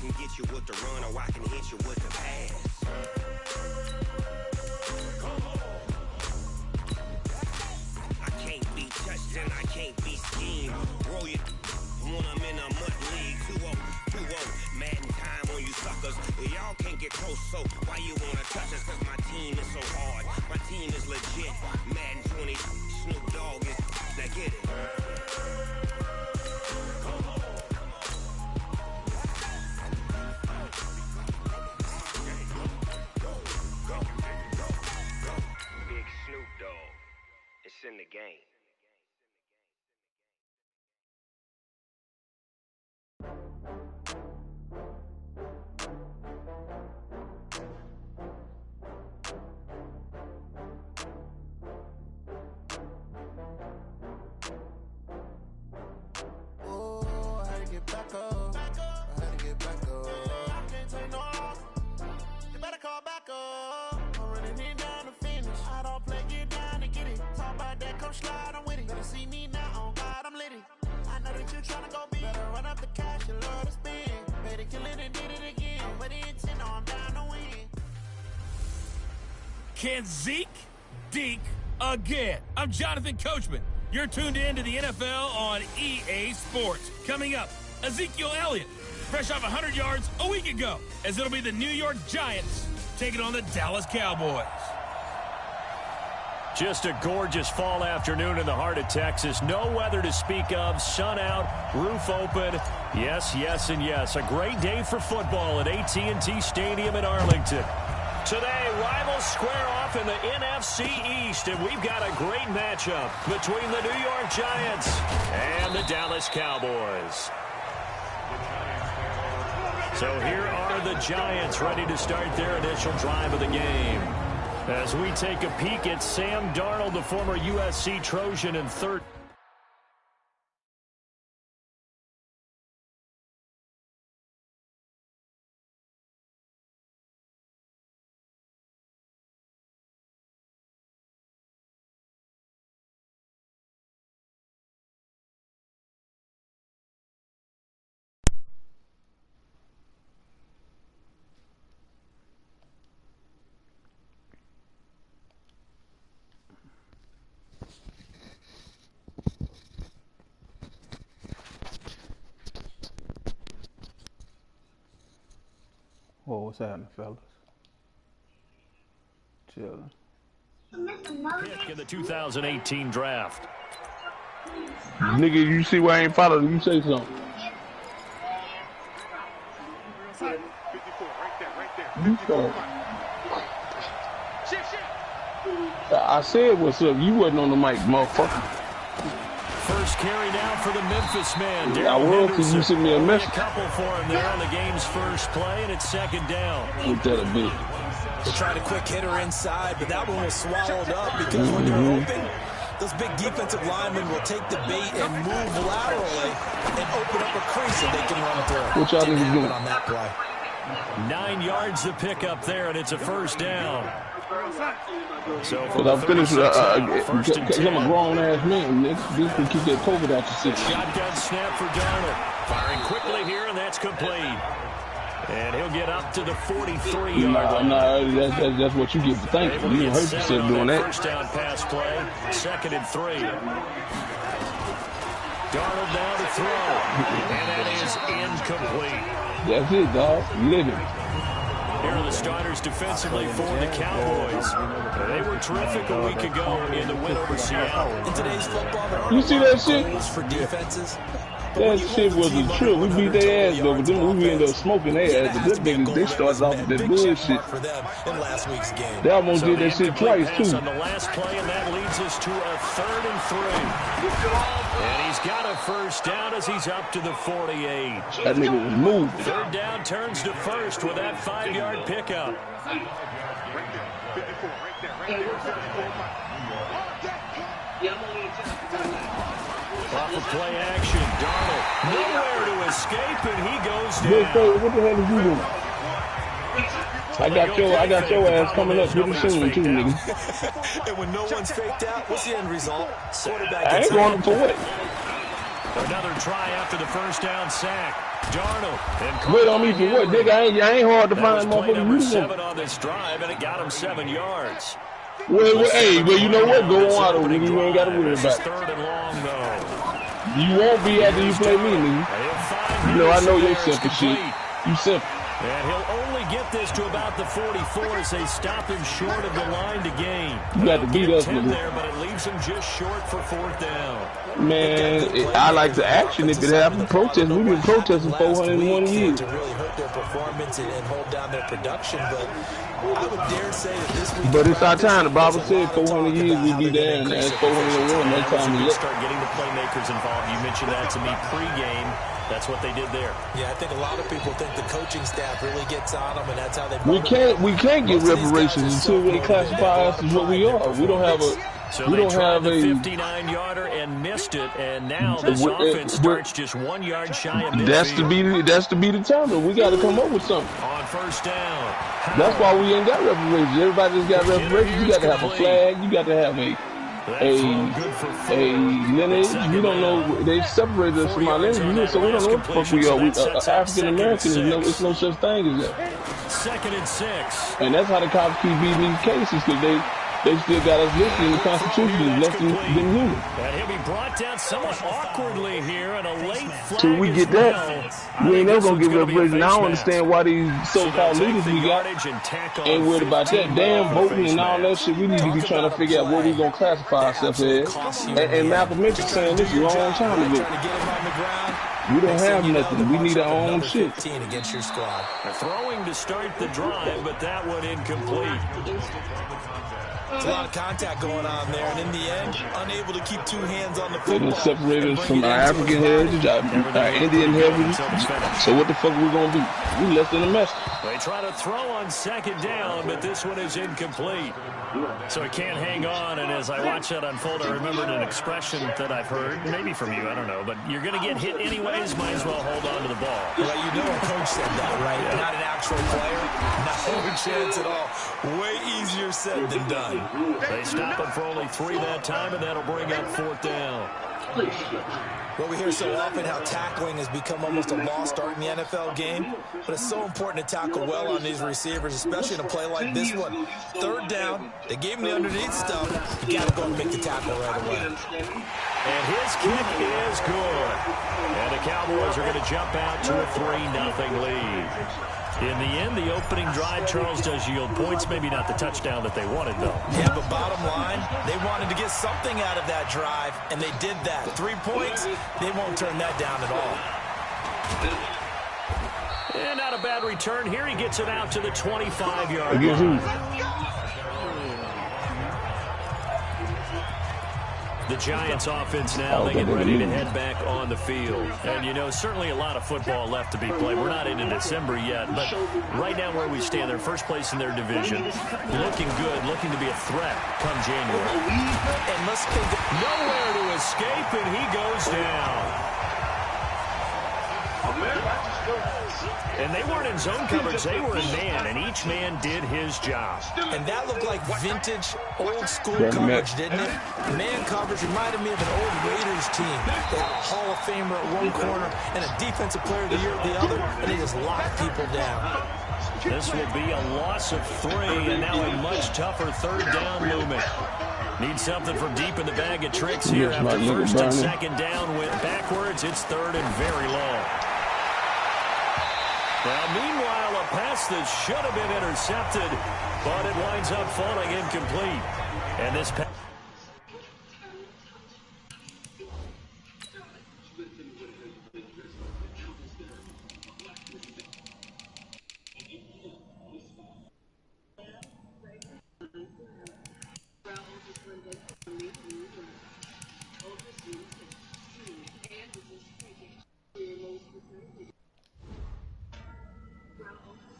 can get you with the run, or I can hit you with the pass. I can't be touched and I can't be schemed. Roll you when I'm in a mud league. 2-0, 2-0, Madden time on you suckers. Y'all can't get close, so why you wanna touch us? Cause my team is so hard. My team is legit. Madden 20, Snoop Dogg is, now get it. Big Snoop Dogg, it's in the game. Can Zeke deke again? I'm Jonathan Coachman. You're tuned in to the NFL on EA Sports. Coming up, Ezekiel Elliott, fresh off 100 yards a week ago, as it'll be the New York Giants taking on the Dallas Cowboys. Just a gorgeous fall afternoon in the heart of Texas. No weather to speak of. Sun out, roof open. Yes, yes, and yes. A great day for football at AT&T Stadium in Arlington. Today, rivals square off in the NFC East, and we've got a great matchup between the New York Giants and the Dallas Cowboys. So here are the Giants ready to start their initial drive of the game. As we take a peek at Sam Darnold, the former USC Trojan and third. Whoa, what's happening, fellas? Chilling. Pick in the 2018 draft. Nigga, you see why I ain't following you? Say something. 54, right there. You said. I said what's up. You wasn't on the mic, motherfucker. First carry down for the Memphis man. I will, because you sent me a message. A couple for him there on the game's first play, and it's second down. Ain't that a bit? They tried a quick hitter inside, but that one was swallowed up because when they're open, those big defensive linemen will take the bait and move laterally and open up a crease so they can run through. What y'all niggas doing on that play? 9 yards to pick up there, and it's a first down. So but I'm finished with because I'm a grown ass man. This can keep that COVID out your system. Shotgun snap for Darnold. Firing quickly here, and that's complete. And he'll get up to the 43-yard line. Nah, that's what you get for thinking. You don't hurt yourself doing that. First down pass play, 2nd and 3. Darnold now to throw, and that is incomplete. That's it, dog. Living. Here are the starters defensively for the Cowboys. They were terrific a week ago in the win over Seattle. In today's football, there are you see that shit? for defenses. That shit was a trip. We beat their ass though, but then we ended up smoking their ass. But this niggas, they started off with that bullshit. For them in last week's game. They almost did that shit twice too. On the last play, and that leads us to a 3rd and 3. And he's got a first down as he's up to the 48. That nigga was moving. 3rd down turns to 1st with that 5-yard pickup. Off of play action, Darnold nowhere to escape, and he goes down. What the hell is you doing? I got your ass coming up pretty soon too, nigga. And when no one's faked out, what's the end result? Quarterback I ain't going for what? Another try after the first down sack. Darnold. Wait on me for what, nigga? I ain't hard to find, play number motherfucker. 7 on this drive, and it got him 7 yards. Hey, you know what? Go on out of it, nigga. You ain't got to worry about it. Third and long, though. You won't be after you play me, nigga. You know, I know your simple shit. You simple. And he'll only get this to about the 44 as they stop him short of the line to gain. You got to beat us, nigga. There, but it leaves him just short for 4th down. Man, I like the action if it happened. Protest. We've been protesting 401 years. To really hurt their performance and hold down their production, but I would dare say that this week. But it's our time. The Bible said 400 years we be there, and that's 401. That time to start getting the playmakers involved. You mentioned that to me pregame. That's what they did there. Yeah, I think a lot of people think the coaching staff really gets on them, and that's how they. We can't get reparations until they classify us as what we are. We don't have a. So we don't have a 59-yarder and missed it, and now this offense starts just 1 yard shy of midfield. That's to be determined. We got to come up with something. On 1st down. That's why we ain't got reparations. Everybody that's got reparations, you got to have a flag. You got to have a lineage. We don't know. They separated us from our lineage, so we don't know what the fuck we are. African Americans, it's no such thing as that. 2nd and 6. And that's how the cops keep beating these cases, because they still got us listed in the Constitution as less than human. And he'll be brought down somewhat awkwardly here, and a late flag. Till we get that, we ain't never gonna get reparations. I don't understand why these so-called leaders we got ain't worried about that. Damn voting and all that shit. We need to be trying to figure out what we gonna classify ourselves as. And Malcolm X is saying this a long time ago. We don't have nothing. We need our own shit. Against your squad. Throwing to start the drive, but that one incomplete. There's a lot of contact going on there, and in the end, unable to keep 2 hands on the football. They separated us from our African heritage, our Indian heritage. So what the fuck we gonna be? We less than a mess. They try to throw on 2nd down, but this one is incomplete. So he can't hang on, and as I watch that unfold, I remembered an expression that I've heard, maybe from you, I don't know, but you're going to get hit anyways, might as well hold on to the ball. Well, you know a coach said that, right? Yeah. Not an actual player. No chance at all. Way easier said than done. They stop him for only 3 that time, and that'll bring up 4th down. Well, we hear so often how tackling has become almost a lost art in the NFL game, but it's so important to tackle well on these receivers, especially in a play like this one. 3rd down, they gave him the underneath stuff. You got to go and make the tackle right away. And his kick is good. And the Cowboys are going to jump out to a 3-0 lead. In the end, the opening drive, Charles, does yield points. Maybe not the touchdown that they wanted, though. Yeah, but bottom line, they wanted to get something out of that drive, and they did that. 3 points, they won't turn that down at all. And not a bad return here. He gets it out to the 25-yard line. The Giants offense now, they get ready to head back on the field. And, you know, certainly a lot of football left to be played. We're not into December yet, but right now where we stand, they're first place in their division. Looking good, looking to be a threat come January. And let's think nowhere to escape, and he goes down. And they weren't in zone coverage, they were in man, and each man did his job. And that looked like vintage, old-school coverage, didn't it? Man coverage reminded me of an old Raiders team. They had a Hall of Famer at one corner and a defensive player of the year at the other, and they just locked people down. This will be a loss of 3, and now a much tougher 3rd down movement. Need something from deep in the bag of tricks here after 1st and 2nd down went backwards. It's 3rd and very long. Now, meanwhile, a pass that should have been intercepted, but it winds up falling incomplete. And this pass.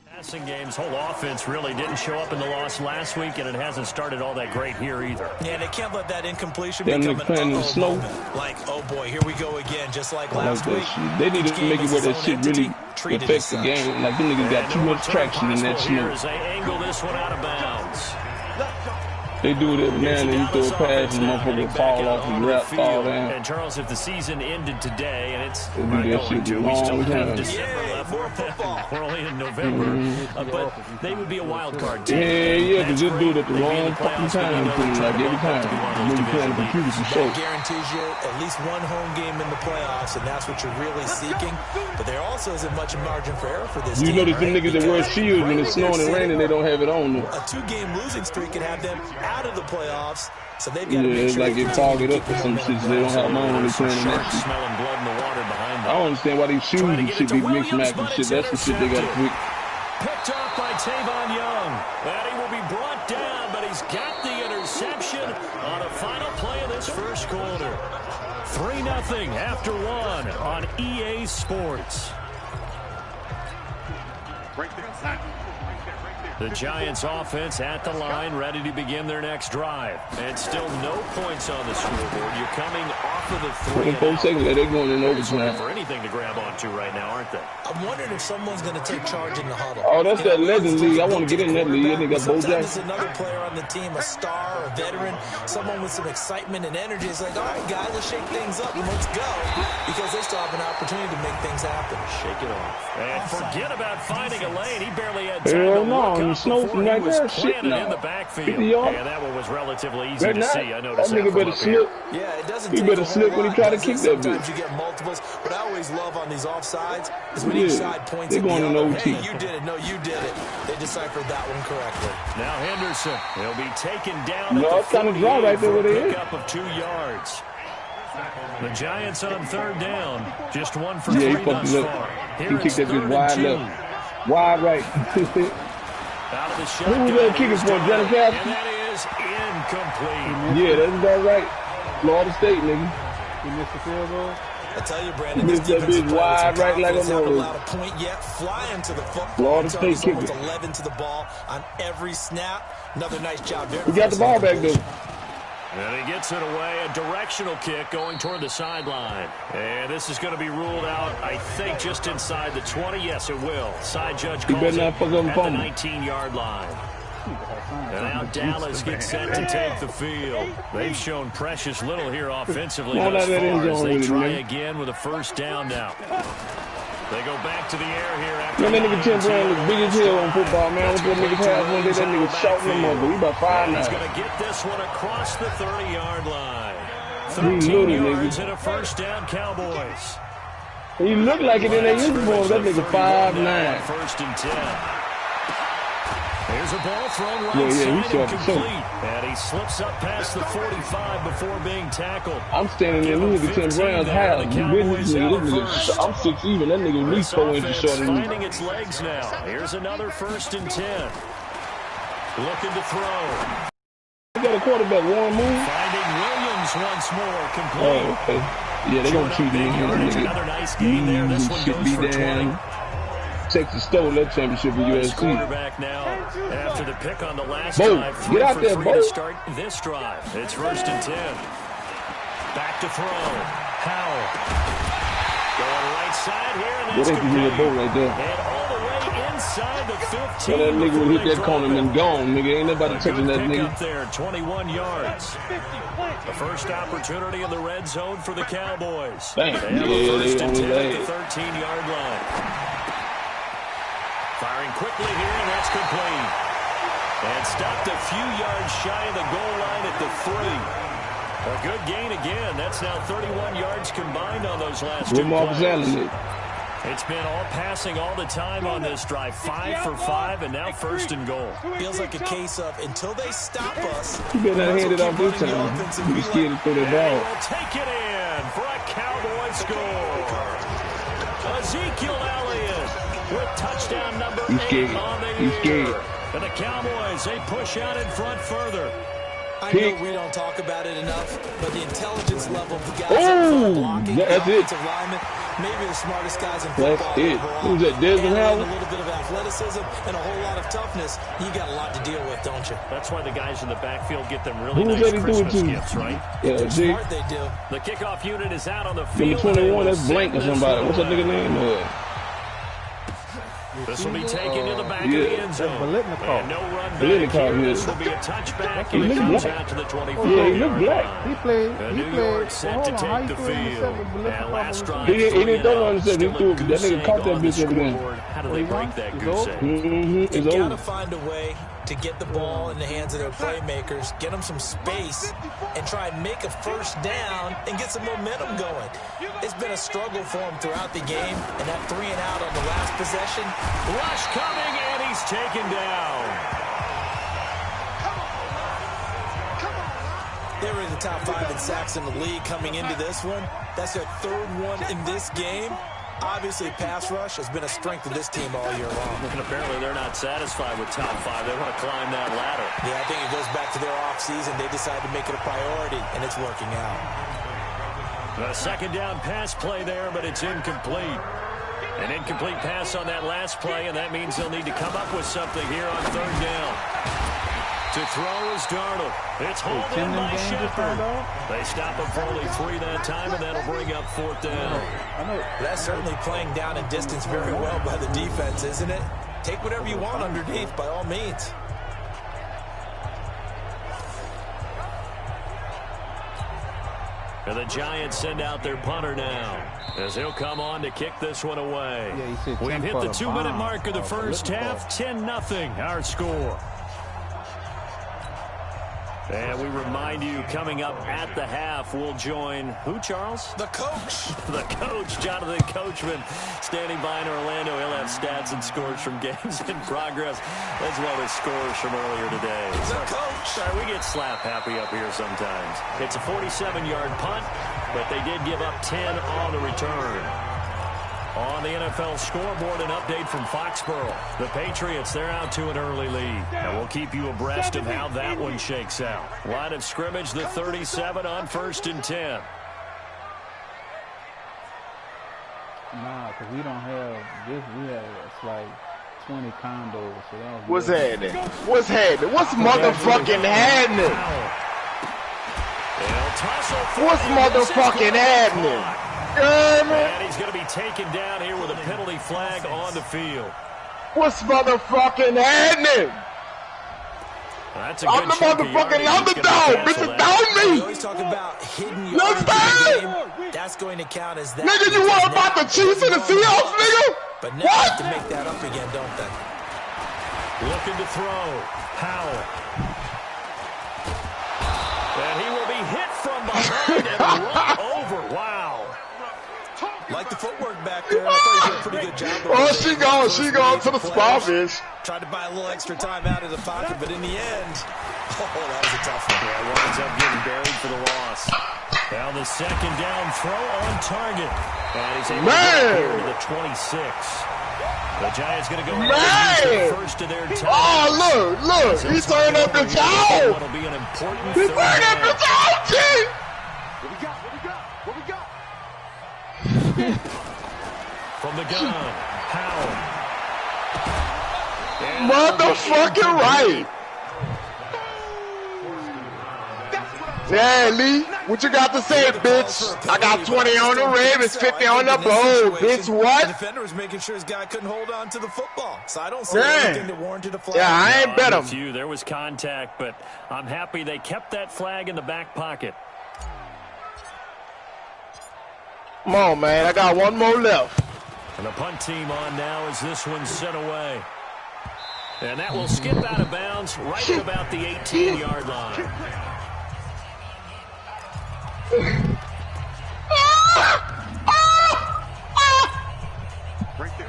Passing game's whole offense really didn't show up in the loss last week, and it hasn't started all that great here either. Yeah, they can't let that incompletion become an uh-oh moment. Like, oh boy, here we go again, just like last week. They need to make it where that shit really affects the game. Like, them niggas got too much traction in that shit. As they angle this one out of bounds. They do it every now and then. You throw a pass and motherfucker fall off and wrap fall down. And Charles, if the season ended today, and it's they do that shit we still have time. December left. We're only in November, but they would be a wild card team. Yeah, because they do it at the wrong fucking time. Like every time. When you playing the computer for sure. That guarantees you at least one home game in the playoffs, and that's what you're really seeking. But there also isn't much margin for error for this team. You notice the niggas that wear shields when it's snowing and raining, they don't have it on them. A 2-game losing streak could have them out of the playoffs, so they've got to make it's sure like they target up for some shit, so they don't have them on when they're playing that shit. Smelling blood in the water behind them. I don't understand why these shoes and shit be mixed matched and shit. That's the shit they gotta fix. Picked up by Tavon Young. And he will be brought down, but he's got the interception on the final play of this first quarter. 3-0 after 1 on EA Sports. Right there. The Giants offense at the line, ready to begin their next drive. And still no points on the scoreboard. You're coming off of the 3-and-out. They're going in overtime. For anything to grab onto right now, aren't they? I'm wondering if someone's going to take charge in the huddle. Oh, that's that legend league. I want to get in that league. I think got Bo Jackson. Jackson. Another player on the team, a star, a veteran, someone with some excitement and energy. It's like, all right, guys, let's shake things up and let's go, because they still have an opportunity to make things happen. Shake it off. And forget about finding a lane. He barely had time to no. look up before he was planted no. in the backfield. Yeah, that one was relatively easy to see. I noticed that nigga better slip. Yeah, it doesn't he better slip when he try to kick that bitch. Sometimes you get multiples, but I always love on these offsides is when each side points at the other. Hey, you did it. No, you did it. They deciphered that one correctly. Now Henderson, he'll be taken down at the 48 right there with a pickup of 2 yards. The Giants on third down, just 1 for 3 thus far. He kicked that bitch wide left, wide right. Out of the shot. Who was that kicking for, Johnny Cash? And that is incomplete. Yeah, that's about right. Florida State, nigga. He missed the field goal. I tell you, Brandon, this defensive play wide right like a mother. Not a point yet. Flying to the football. Florida State kicker. 11 to the ball on every snap. Another nice job there. He got the ball back though. And he gets it away, a directional kick going toward the sideline. And this is going to be ruled out, I think, just inside the 20. Yes, it will. Side judge calls it at the 19-yard line. And now Dallas gets set to take the field. They've shown precious little here offensively thus far as they try again with a first down now. They go back to the air here after that nigga Tim Brown looks big as hell on football, man. What's that nigga have one day? That nigga shouting him over. He about 5'9". He's going to get this one across the 30-yard line. 13 yards and a first down, Cowboys. He looked like it in that uniform. That nigga 5'9". First and 10. Here's a ball thrown right side incomplete. And he slips up past the 45 before being tackled. I'm standing there looking at Tim Brown's house. I'm 6 even. That nigga at least 4 inches shorter than me. Finding its legs now. Here's another first and 10. Looking to throw. They got a quarterback, Warren Moon. Finding Williams once more, complete. Oh, okay. Yeah, they're going to treat him. Another nice game there. This one goes for 20. Texas stole that championship with USC. Quarterback now after the pick on the last drive. Get out there, Bo. To start this drive. It's first and 10. Back to throw. Howell. Going right side here, and that's complete. Right there. And all the way inside the 15. So that nigga would hit that corner and gone, nigga. Ain't nobody touching that nigga. Up there, 21 yards. The first opportunity in the red zone for the Cowboys. Bang. They have a first and 10 at the 13-yard line. Firing quickly here, and that's complete. And stopped a few yards shy of the goal line at the 3. A good gain again. That's now 31 yards combined on those last 2 plays. It's been all passing all the time on this drive. 5 for 5, and now first and goal. Feels like a case of until they stop us. You better hand it off this time. You scared to throw that ball. We'll take it in for a Cowboy score. Ezekiel Elliott with touchdown number 8 on the year. And the Cowboys, they push out in front further. I know we don't talk about it enough, but the intelligence level of the guys blocking, that's the it. offensive linemen, maybe the smartest guys in football. That's it. Who's that, Desmond Howard? A little bit of athleticism and a whole lot of toughness. You got a lot to deal with, don't you? That's why the guys in the backfield get them really nice Christmas gifts, right? Yeah, they're smart, they do. The kickoff unit is out on the field. Number 21, that's Blank or somebody. What's that nigga name? This will be taken to the back of the end zone. And no run back here. This will be a touchback, and it comes out to the 25-yard line. He played. New York set to take the field. And last drive, he didn't throw on himself. He threw. That nigga caught that bitch over there. How do they break that goose egg? You got to find a way to get the ball in the hands of their playmakers, get them some space, and try and make a first down and get some momentum going. It's been a struggle for them throughout the game, and that 3 and out on the last possession. Rush coming, and he's taken down. They were in the top 5 in sacks in the league coming into this one. That's their 3rd one in this game. Obviously, pass rush has been a strength of this team all year long. And apparently they're not satisfied with top 5. They want to climb that ladder. Yeah, I think it goes back to their offseason. They decided to make it a priority, and it's working out. A second down pass play there, but it's incomplete. An incomplete pass on that last play, and that means they'll need to come up with something here on 3rd down. To throw is Darnold. It's hauled in by Shepard. They stop him for only 3 that time, and that'll bring up 4th down. That's certainly playing down and distance very well by the defense, isn't it? Take whatever you want underneath, by all means. And the Giants send out their punter now, as he'll come on to kick this one away. We've hit the 2-minute mark of the first half. 10-0 our score. And we remind you, coming up at the half, we'll join who, Charles? The coach. The coach, Jonathan Coachman, standing by in Orlando. He'll have stats and scores from games in progress, as well as scores from earlier today. The coach. Sorry, we get slap happy up here sometimes. It's a 47-yard punt, but they did give up 10 on the return. On the NFL scoreboard, an update from Foxborough. The Patriots, they're out to an early lead. And we'll keep you abreast of how that one shakes out. Line of scrimmage, the 37 on 1st and 10. Nah, because we don't have this. We have like 20 condos. So that What's happening? What's happening? What's motherfucking happening? What's motherfucking happening? And he's going to be taken down here with a penalty flag on the field. What's motherfucking happening? That's a I'm the motherfucking underdog. Mr. Dog me. Always talk about hidden yards in the game. That's going to count as that. Nigga, you want about the Chiefs and the Seahawks, nigga? But now they have to make that up again, don't they? Looking to throw. Powell. And he will be hit from behind and run over. Wow. Like the footwork back there. I thought he did a pretty good job. Oh, she going to the spot, bitch. Tried to buy a little extra time out of the pocket, but in the end, that was a tough one. Yeah, winds up getting buried for the loss. Now the second down throw on target. And he's able to get here to the 26. The Giants going to go ahead and first of their time. Oh, look. He's turning up the job. It'll be an important He's turning up the job, G. What we got? From the gun, Powell. Motherfucking right. Yeah, Lee, what you got to say, bitch? I got 20 on the Ravens, 50 on the Bulls. Bitch, what? The defender was making sure his guy couldn't hold on to the football. So I don't see anything that warranted a flag. Yeah, I ain't bet him. There was contact, but I'm happy they kept that flag in the back pocket. Come on, man. I got one more left. And the punt team on now as this one's sent away. And that will skip out of bounds right at about the 18-yard line.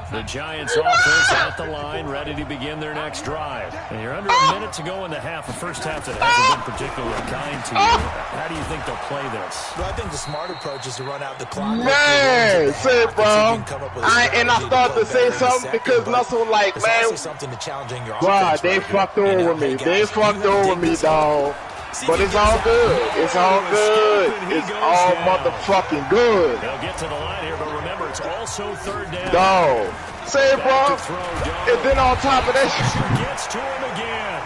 The Giants offense at the line, ready to begin their next drive. And you're under a minute to go in the half, a first half that hasn't been particularly kind to you. How do you think they'll play this? Well, I think the smart approach is to run out the clock. Man, say it, bro. I started to say something because Nussel like, man, something to challenging your wow, they fucked over me. They fucked over me, dog. But it's all good. It's all good. It's all motherfucking good. They'll get to the line here, but remember, it's also third down. Dog. Say it, bro. And then on top of that shit. Gets to him again.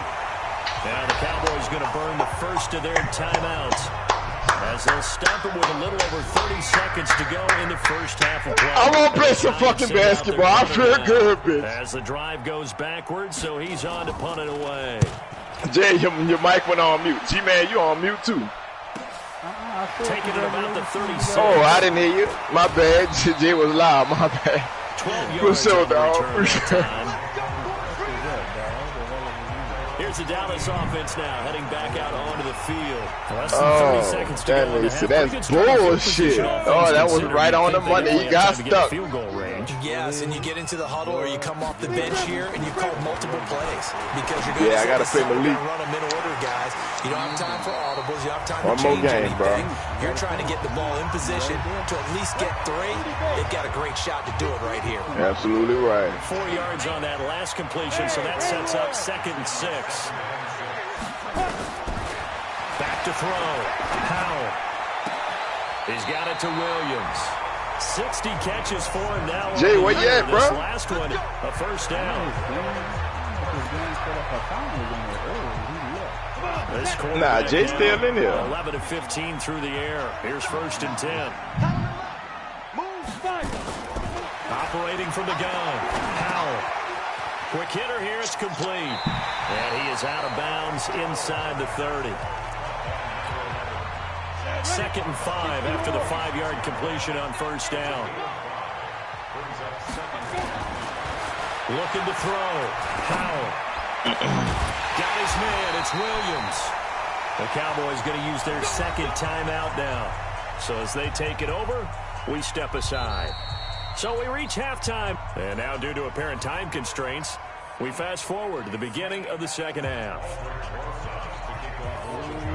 Now the Cowboys going to burn the first of their timeouts. As they'll stop it with a little over 30 seconds to go in the first half of play. I want to play some fucking basketball. I feel good, bitch. As the drive goes backwards, so he's on to punt it away. Jay, your mic went on mute. G-Man, you on mute too. Taking it about the 36. Oh, I didn't hear you. My bad. Jay was loud. My bad. 12 For sure, dog. For sure. Here's the Dallas offense now, heading back out onto the field. Less than 30 seconds to go. That's bullshit. Oh, that was right on the money. He got stuck. Field goal range. Yes, and you get into the huddle or you come off the bench here and you call multiple plays because you're going to I got to play Malik. Run them in order, guys. You don't have time for audibles. You don't have time One to more change game, anything. bro. You're trying to get the ball in position to at least get 3. They've got a great shot to do it right here. Absolutely right. 4 yards on that last completion, so that sets up 2nd and 6. Back to throw. Powell. He's got it to Williams. 60 catches for him now. Jay, where you at, bro? This last one, a first down. Nah, Jay's still in here. 11 of 15 through the air. Here's 1st and 10. Operating from the gun. Powell. Quick hitter here. It's complete. And he is out of bounds inside the 30. 2nd and 5 after the 5-yard completion on 1st down. Looking to throw. Powell. Got his man. It's Williams. The Cowboys going to use their 2nd timeout now. So as they take it over, we step aside. So we reach halftime. And now, due to apparent time constraints, we fast forward to the beginning of the 2nd half.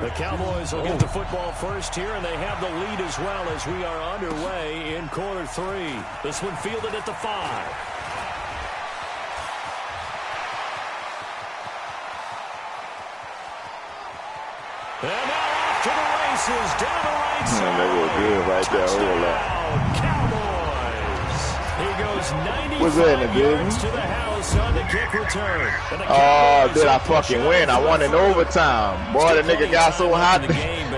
The Cowboys will get the football first here, and they have the lead as well as we are underway in quarter 3. This one fielded at the 5. And now off to the races, down the right side. That was good right there. Hold on. Cowboys. He goes 95 in yards to the house on the kick return. Oh, did I fucking win? I won in overtime. Boy, the nigga got so hot.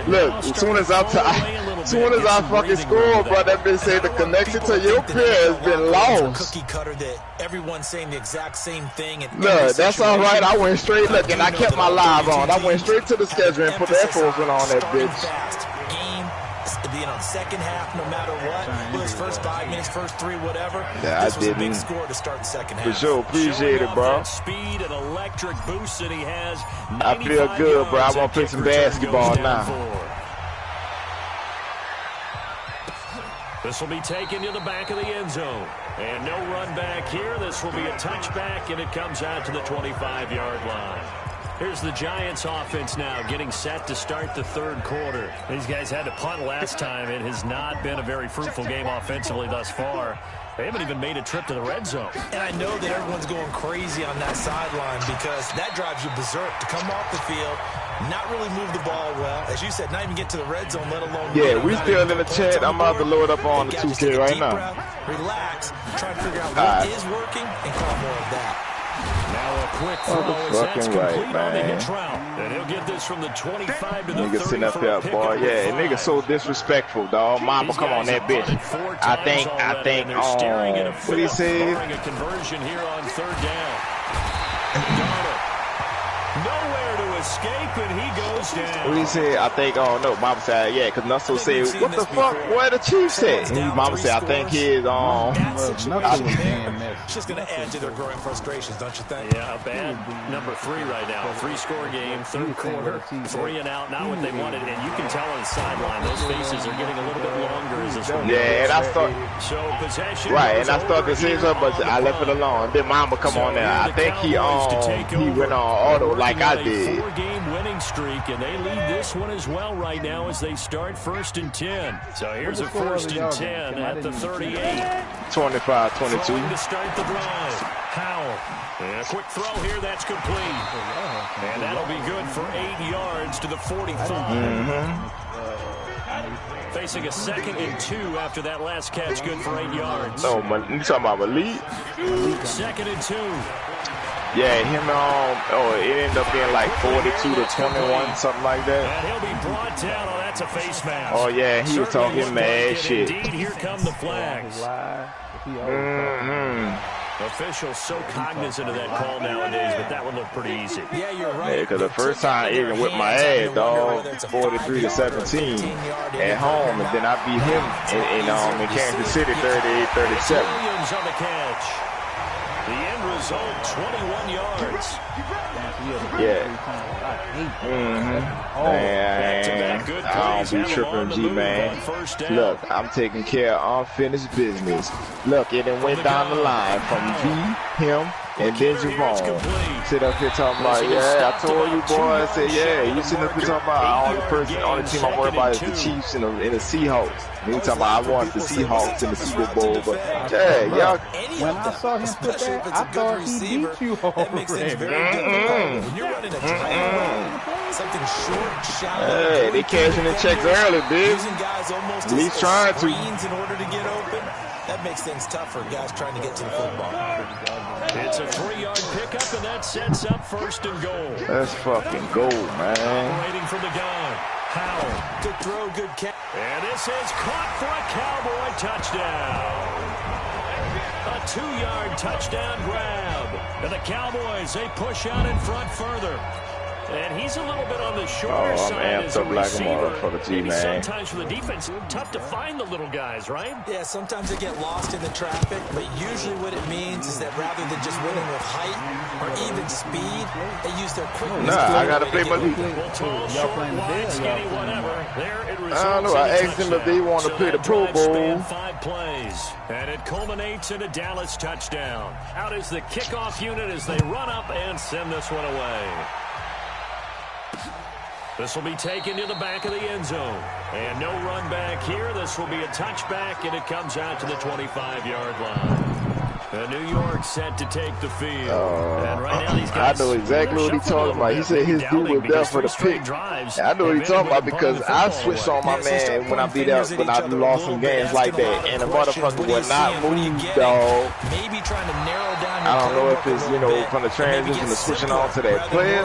Look, as soon as I fucking scored, bro, that bitch said the connection to your pair has been lost. Cookie cutter that everyone's saying the exact same thing. Look, that's all right. I went straight. Look, and I kept my live on. I went straight to the schedule and put the headphones on that bitch. Being on 2nd half, no matter what, was first 5 minutes, first 3, whatever. Yeah, this was a big score to start the 2nd half. For sure, appreciate it, bro. Speed and electric boost that he has. I feel good, bro. I want to play some basketball now. This will be taken to the back of the end zone. And no run back here. This will be a touchback, and it comes out to the 25-yard line. Here's the Giants offense now getting set to start the 3rd quarter. These guys had to punt last time. It has not been a very fruitful game offensively thus far. They haven't even made a trip to the red zone. And I know that everyone's going crazy on that sideline because that drives you berserk to come off the field, not really move the ball well. As you said, not even get to the red zone, let alone... Yeah, we still in the chat. I'm about to load up on the 2K right now. Relax, try to figure out what is working and call more of that. Now a quick throw as that's complete on the hitch route. And he'll get this from the 25 to the 30. Nigga sitting up there, boy. Yeah, nigga so disrespectful, dog. Mama, come on that bitch. I think, what he said? A conversion here on 3rd down. Nowhere to escape, and he goes down. What he said? I think, no, Mama said, yeah, because Nussel said, what the fuck? Where the Chief said? And Mama said, I think his, It's just going to add to their growing frustrations, don't you think? Yeah, a bad number 3 right now. 3-score game, 3rd quarter, 3 and out, not what they wanted. And you can tell on the sideline, those faces are getting a little bit longer as this one. Yeah, and I thought, so possession. Right, and I started to say something, but I left it alone. Then Mama come on there. I think he went on auto like I did. 4-game winning streak, and they lead this one as well right now as they start 1st and 10. So here's a 1st and 10 at the 38. 25-22. To start the drive. Powell. And a quick throw here, that's complete. And that'll be good for 8 yards to the 45. Facing a 2nd and 2 after that last catch, good for 8 yards. No, you talking about Malik? 2nd and 2. Yeah, him it ended up being like 42-21, something like that. And he'll be brought down. Oh, that's a face mask. Oh yeah, he was talking mad shit. Indeed, here come the flags. Officials so cognizant of that call nowadays, but that one looked pretty easy. Yeah, you're right. Yeah, because the first time even whipped my ass, dog, 43-17 at home, and then I beat him in Kansas City 38-37. Williams on the catch. The end result, 21 yards. Yeah. Man, I don't be tripping, G-Man. Look, I'm taking care of unfinished business. Look, it done went down the line from V, him, and then Javon. Sit up here talking about, yeah, I told you, boy. I said, yeah, you sitting up here talking about only team I'm worried about is the Chiefs and the Seahawks. And he talking about I want the Seahawks in the Super Bowl, but yeah, y'all. When I saw him put that, I thought he beat you already. That makes things very difficult. When you're running a drag, something short, shallow. Hey, they cashing the checks early, bitch. Using guys almost at least trying to. In order to get open. That makes things tough for guys trying to get to the football. It's a 3-yard pickup, and that sets up 1st and goal. Let's fucking go, man. Waiting for the gun. Howell. Good throw, good catch. And this is caught for a Cowboy touchdown. A 2-yard touchdown grab. And the Cowboys, they push out in front further. And he's a little bit on the shorter side as a receiver. Maybe sometimes for the defense, tough to find the little guys, right? Yeah, sometimes they get lost in the traffic, but usually what it means is that rather than just winning with height or even speed, they use their quickness. Nah, I gotta play my league. Well, tall, short, wide, skinny, whatever. There it results. I don't know. I asked them if they want to play the Pro Bowl. 5 plays, and it culminates in a Dallas touchdown. Out is the kickoff unit as they run up and send this one away. This will be taken to the back of the end zone. And no run back here. This will be a touchback, and it comes out to the 25-yard line. New York set to take the field. And right now these guys, I know exactly what he's talking about. He said his dude was there for the pick. I know what he's talking about because I switched on my man when I beat out, when I lost some games like that. And the motherfucker would not move, dog. Maybe trying to narrow down. I don't know if it's, from the transition to switching on to that player.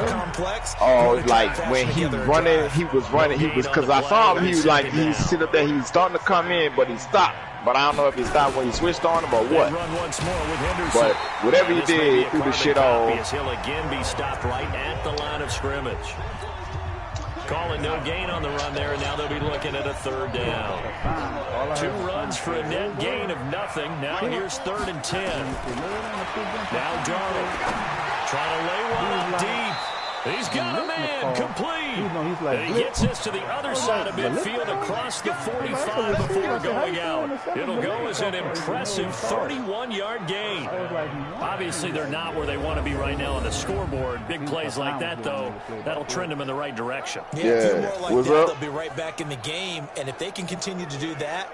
Or like when he was running, because I saw him, he sit up there, he was starting to come in, but he stopped. But I don't know if he stopped when he switched on him or what. But whatever he did, he threw the shit off. He'll again be stopped right at the line of scrimmage. Calling no gain on the run there, and now they'll be looking at a 3rd down. 2 runs for a net gain of nothing. Now here's 3rd and 10. Now Darnold trying to lay one up deep. He's got a man, complete. And he gets this to the other side of midfield across the 45 before going out. It'll go as an impressive 31-yard gain. Obviously, they're not where they want to be right now on the scoreboard. Big plays like that, though, that'll trend them in the right direction. Yeah, what's up? They'll be right back in the game, and if they can continue to do that,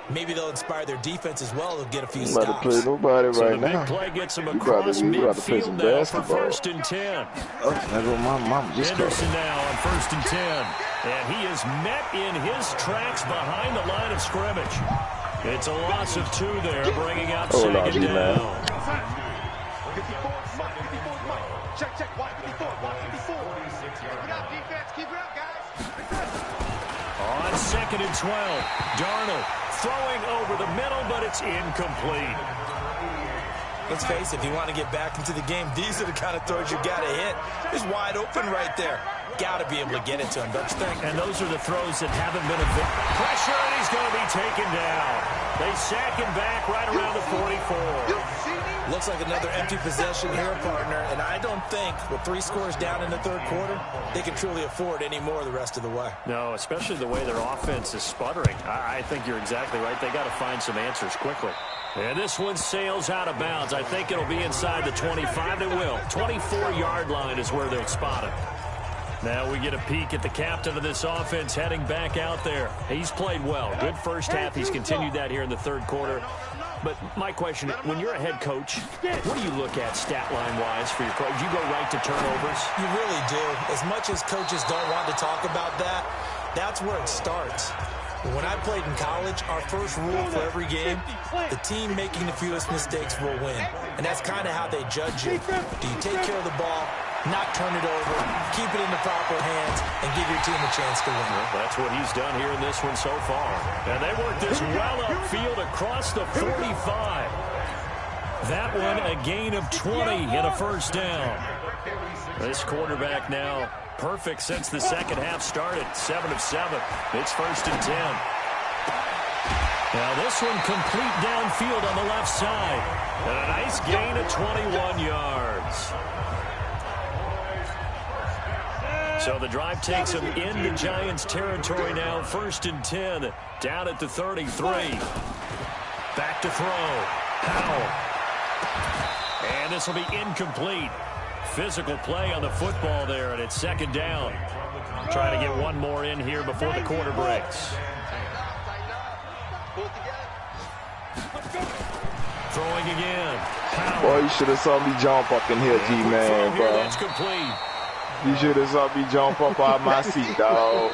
maybe they'll inspire their defense as well. They'll get a few stops. I'm about to play nobody right now. Play gets them across midfield now for 1st and 10. Oh, that's what my mama just called. Henderson now on 1st and 10. And he is met in his tracks behind the line of scrimmage. It's a loss of 2 there, bringing out 2nd down. Check, wide 54, wide 54. We got defense, keep it up, guys. On 2nd and 12, Darnold throwing over the middle, but it's incomplete. Let's face it, if you want to get back into the game, these are the kind of throws you got to hit. He's wide open right there. Got to be able to get it to him, don't you think? And those are the throws that haven't been a bit. Pressure, and he's going to be taken down. They sack him back right around the 44. Looks like another empty possession here, partner. And I don't think, with 3 scores down in the 3rd quarter, they can truly afford any more the rest of the way. No, especially the way their offense is sputtering. I think you're exactly right. They got to find some answers quickly. And this one sails out of bounds. I think it'll be inside the 25. It will. 24-yard line is where they'll spot it. Now we get a peek at the captain of this offense heading back out there. He's played well. Good first half. He's continued that here in the 3rd quarter. But my question, when you're a head coach, what do you look at stat line-wise for your coach? You go right to turnovers? You really do. As much as coaches don't want to talk about that, that's where it starts. When I played in college, our first rule for every game, the team making the fewest mistakes will win. And that's kind of how they judge you. Do you take care of the ball, not turn it over, keep it in the proper hands, and give your team a chance to win? Well, that's what he's done here in this one so far. And they work this well upfield across the 45. That one a gain of 20 and a first down. This quarterback now perfect since the second half started. 7 of 7. It's 1st and 10. Now this one complete downfield on the left side. And a nice gain of 21 yards. So the drive takes them into Giants territory now. 1st and 10. Down at the 33. Back to throw. Powell. And this will be incomplete. Physical play on the football there, and it's 2nd down. Trying to get one more in here before the quarter breaks. Throwing again. Powell. Boy, you should have saw me jump up in here, G-Man, bro. That's complete. You should have saw me jump up out of my seat, dog.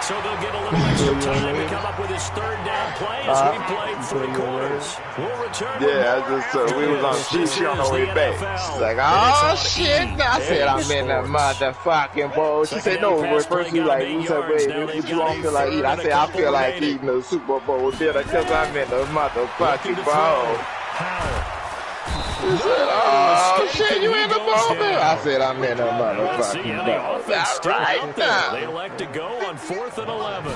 So they'll get a little extra time to come up with his 3rd down play as we played 3 quarters. We'll return. Yeah, we was on she on the way back. She's like, oh shit! I said I'm in the motherfucking bowl. She said no. But first we like, we said, baby, what you don't feel like eating? I said I feel like eating the Super Bowl dinner because I'm in the motherfucking bowl. He said, oh, shit, you in the bowl, man? I said, I'm in the motherfucking bowl. That's right now. They elect to go on 4th and 11.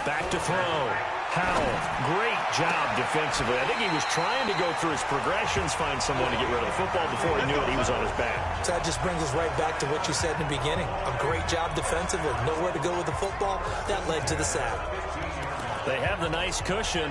Back to throw. Powell, great job defensively. I think he was trying to go through his progressions, find someone to get rid of the football before he knew it. He was on his back. So that just brings us right back to what you said in the beginning. A great job defensively. Nowhere to go with the football. That led to the sack. They have the nice cushion.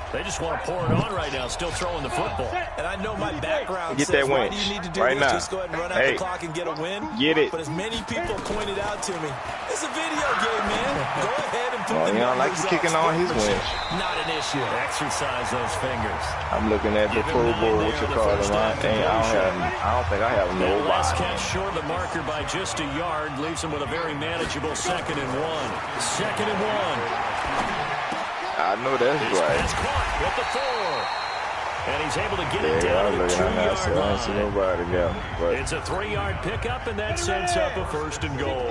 They just want to pour it on right now, still throwing the football. And I know my background get says, that why winch do you need to do right this? now. Just go ahead and run out the clock and get a win. Get it. But as many people pointed out to me, it's a video game, man. Go ahead and put the you don't like you kicking on his winch. Not an issue. Exercise those fingers. I'm looking at the Pro Bowl, what you call them. I don't think I have no last body. catch short of the marker by just a yard. Leaves him with a very manageable 2nd and 1. 2nd and 1. I know that's right. He's caught with the 4. And he's able to get it Yeah, down I'm to the looking at that. 2-yard I don't see line. nobody there. But It's a 3-yard pickup, and that sets up a 1st and goal.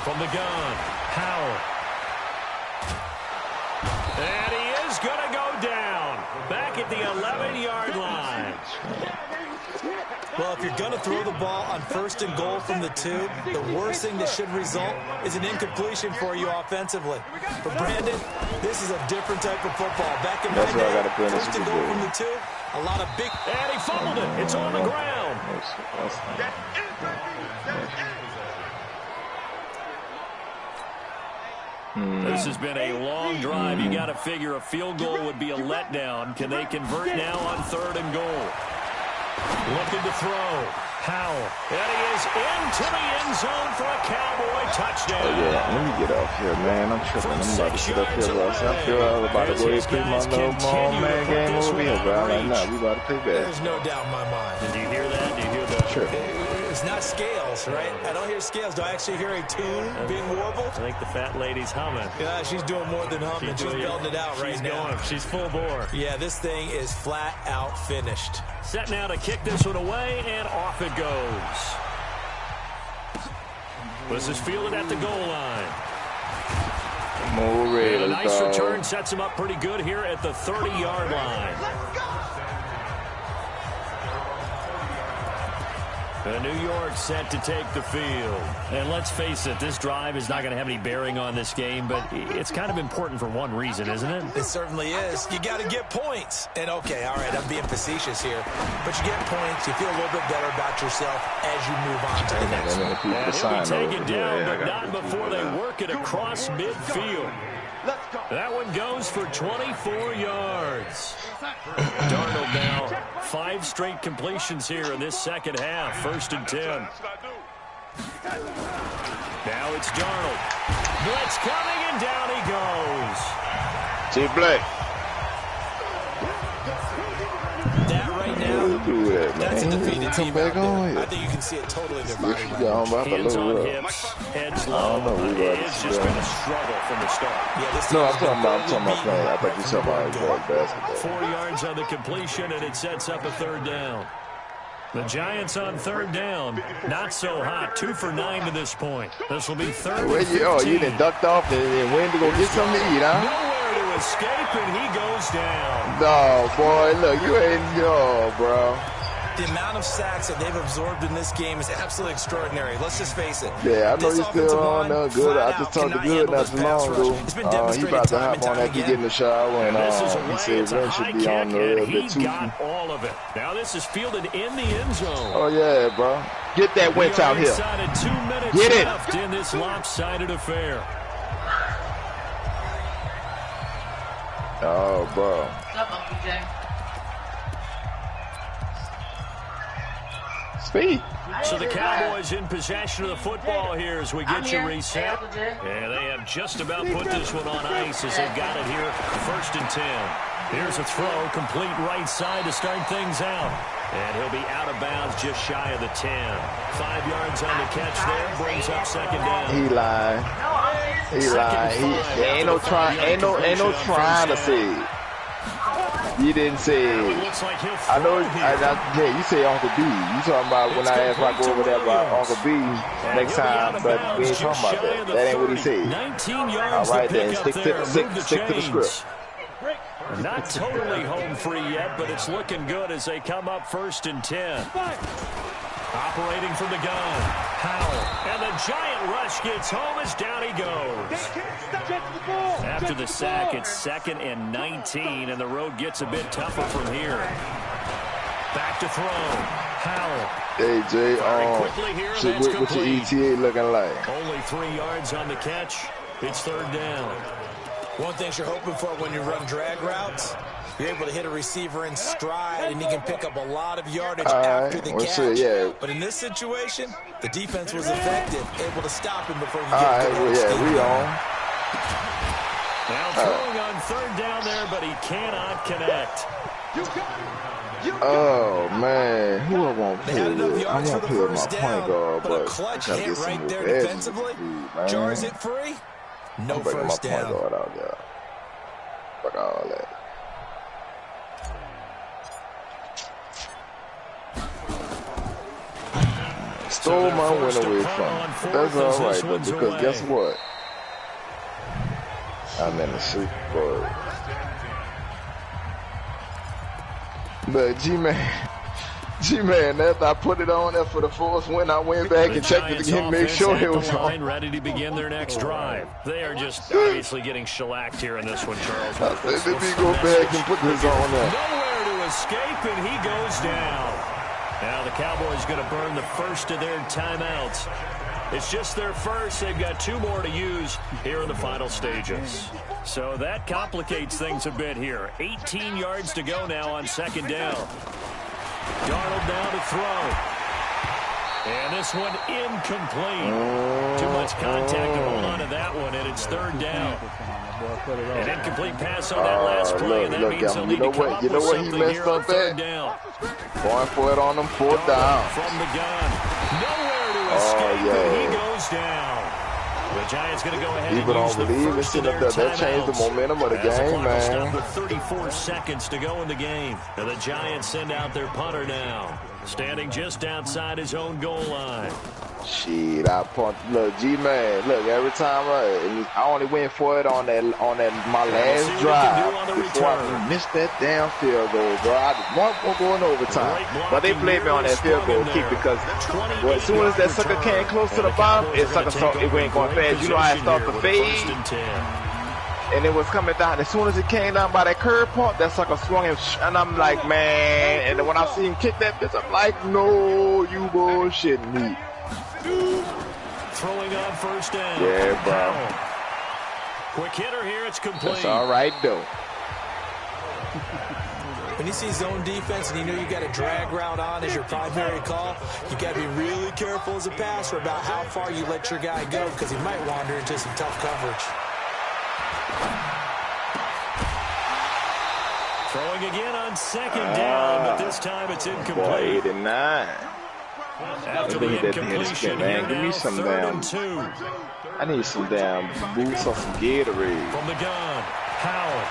From the gun, Powell. And he is going to go down. Back at the 11-yard line. Well, if you're going to throw the ball on 1st and goal from the 2, the worst thing that should result is an incompletion for you offensively. But Brandon, this is a different type of football. Back in my day, 1st and goal from the 2, a lot of big... And he fumbled it. It's on the ground. This has been a long drive. You got to figure a field goal would be a letdown. Can they convert now on 3rd and goal? Looking to throw. Powell. And he is into the end zone for a Cowboy touchdown. Oh, yeah. Let me get off here, man. I'm tripping. I'm about to sit up here, Russ. I feel I was about to go ahead and play my little ball, man, game over here, bro. Like, nah, we about to play back. There's no doubt in my mind. Did you hear that? Did you hear that? Sure. It's not scales, right? I don't hear scales. Do I actually hear a tune being warbled? I think the fat lady's humming. Yeah, she's doing more than humming. She's belting it out right now. Going. She's full bore. Yeah, this thing is flat out finished. Set now to kick this one away, and off it goes. This is fielded at the goal line. And a nice return sets him up pretty good here at the 30-yard line. New York set to take the field. And let's face it, this drive is not going to have any bearing on this game, but it's kind of important for one reason, isn't it? It certainly is. You got to get points. And, okay, all right, I'm being facetious here. But you get points, you feel a little bit better about yourself as you move on to the next one. And he'll be taken down, but not before they work it across midfield. That one goes for 24 yards. Darnold now 5 straight completions here in this second half. 1st and 10. Now it's Darnold. Blitz coming, and down he goes. T. Blake. That right now, that's a defeated team out there. I think you can see it totally in their body language. Hands on hips, heads low. It's just been a struggle from the start. No, I'm talking about playing. I thought you were talking about basketball. 4 yards on the completion, and it sets up a third down. The Giants on third down. Not so hot. 2 for 9 to this point. This will be third and 15. You done ducked off and went to go get something to eat, huh? Nowhere to escape, and he goes down. No, boy, look, you ain't bro. The amount of sacks that they've absorbed in this game is absolutely extraordinary. Let's just face it. Yeah, I know you're still on there. Good. I just talked to Good not too long ago. He about to hop on after getting the shower, and he said Ren should be on a little bit too. He got all of it. Now this is fielded in the end zone. Oh, yeah, bro. Get that Wentz out here. 2 minutes Get it. left in this lopsided affair. Oh, bro. Speed. So the Cowboys in possession of the football here as we get you reset. And they have just about put this one on ice as they've got it here. 1st and 10. Here's a throw, complete right side to start things out. And he'll be out of bounds just shy of the 10. 5 yards on the catch there, brings up second down. He lied. Ain't no trying to say it. You didn't say it. I know. Yeah, you say Uncle B. You talking about when I asked if I go over there about Uncle B next time, but we ain't talking about that. That ain't what he said. 19 yards. All right, then stick to the script. Not totally home free yet, but it's looking good as they come up 1st and 10. Operating from the gun, Howell, and the giant rush gets home as down he goes. After the sack, it's 2nd and 19, and the road gets a bit tougher from here. Back to throw, Howell. Hey, Jay, what's your ETA looking like? Only 3 yards on the catch. It's 3rd down. One thing you're hoping for when you run drag routes, you're able to hit a receiver in stride, and he can pick up a lot of yardage after the catch. But in this situation, the defense was effective, able to stop him before he could get we on. Now throwing on 3rd down there, but he cannot connect. Oh, man. Who I want to play with? I want to play with my point guard, but a clutch hit right there defensively. Jars it free. No first down. I'm bringing my point guard out there. Fuck all that. Stole my win away from me. That's all right, though, because guess what? I'm in the Super Bowl. But G-Man, after I put it on there for the fourth win, I went back and checked it again, make sure it was on. Ready to begin their next drive. They are just obviously getting shellacked here in this one, Charles. Let me go back and put this on there. Nowhere to escape, and he goes down. Now the Cowboys going to burn the first of their timeouts. It's just their first. They've got 2 more to use here in the final stages. So that complicates things a bit here. 18 yards to go now on 2nd down. Darnold down to throw. And this one incomplete. Too much contact to hold on to that one, and it's 3rd down. An incomplete pass on that last play, and that means they'll need to come up with something here on 3rd down. Going for it on them 4th down. From the gun. Nowhere to escape, and he goes down. The Giants going to go ahead and use the first of their timeouts. That changed the momentum of the game, man. With 34 seconds to go in the game. And the Giants send out their punter now. Standing just outside his own goal line. Shit, I punt. Look, G-Man, look, every time I only went for it on that my last drive before I missed that damn field goal, bro. I just want going overtime. But they played me on that field goal kick because as soon as that sucker came close to the bottom, it went going fast. You know how it started to fade? And it was coming down. As soon as it came down by that curve point, that sucker swung him, and I'm like, man. And then when I see him kick that bitch, I'm like, no, you bullshitting me. Throwing on 1st down. Yeah, bro. Quick hitter here. It's complete. That's all right, though. When you see zone defense and you know you got a drag route on as your primary call, you got to be really careful as a passer about how far you let your guy go because he might wander into some tough coverage. Throwing again on second down, but this time it's incomplete. Boy, 89. After the incompletion, man. Give me some damn. I need some damn boost or some Gatorade. From the gun, Howell.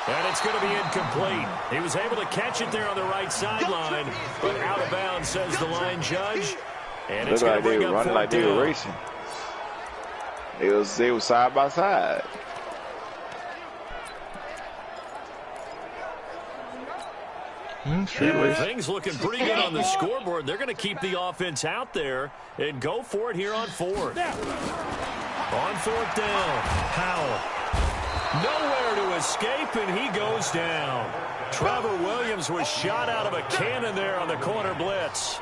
And it's going to be incomplete. He was able to catch it there on the right sideline, but out of bounds, says the line judge. And it's going to bring up running like they were racing. They were side by side. Things looking pretty good on the scoreboard. They're going to keep the offense out there and go for it here on fourth. On fourth down, Howell. Nowhere to escape, and he goes down. Trevor Williams was shot out of a cannon there on the corner blitz.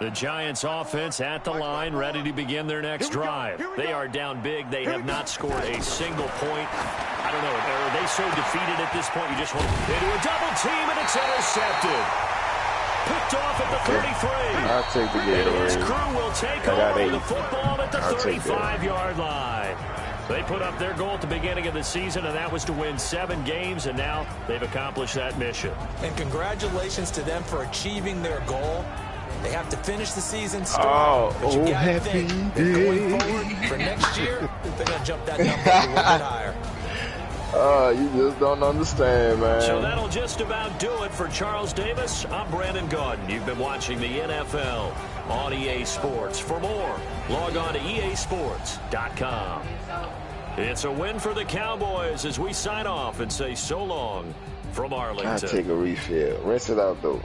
The Giants offense at the line, ready to begin their next drive. They are down big. They have not scored a single point. I don't know. Are they so defeated at this point? You just want into a double team, and it's intercepted. Picked off at the 33. I'll take the Gatorade. His crew will take over the football at the 35-yard line. They put up their goal at the beginning of the season, and that was to win 7 games, and now they've accomplished that mission. And congratulations to them for achieving their goal. They have to finish the season strong, but you got to think that going forward for next year, they're going to jump that number a little bit higher. You just don't understand, man. So that'll just about do it for Charles Davis. I'm Brandon Gaudin. You've been watching the NFL on EA Sports. For more, log on to easports.com. It's a win for the Cowboys as we sign off and say so long from Arlington. I'll take a refill. Rinse it out, though.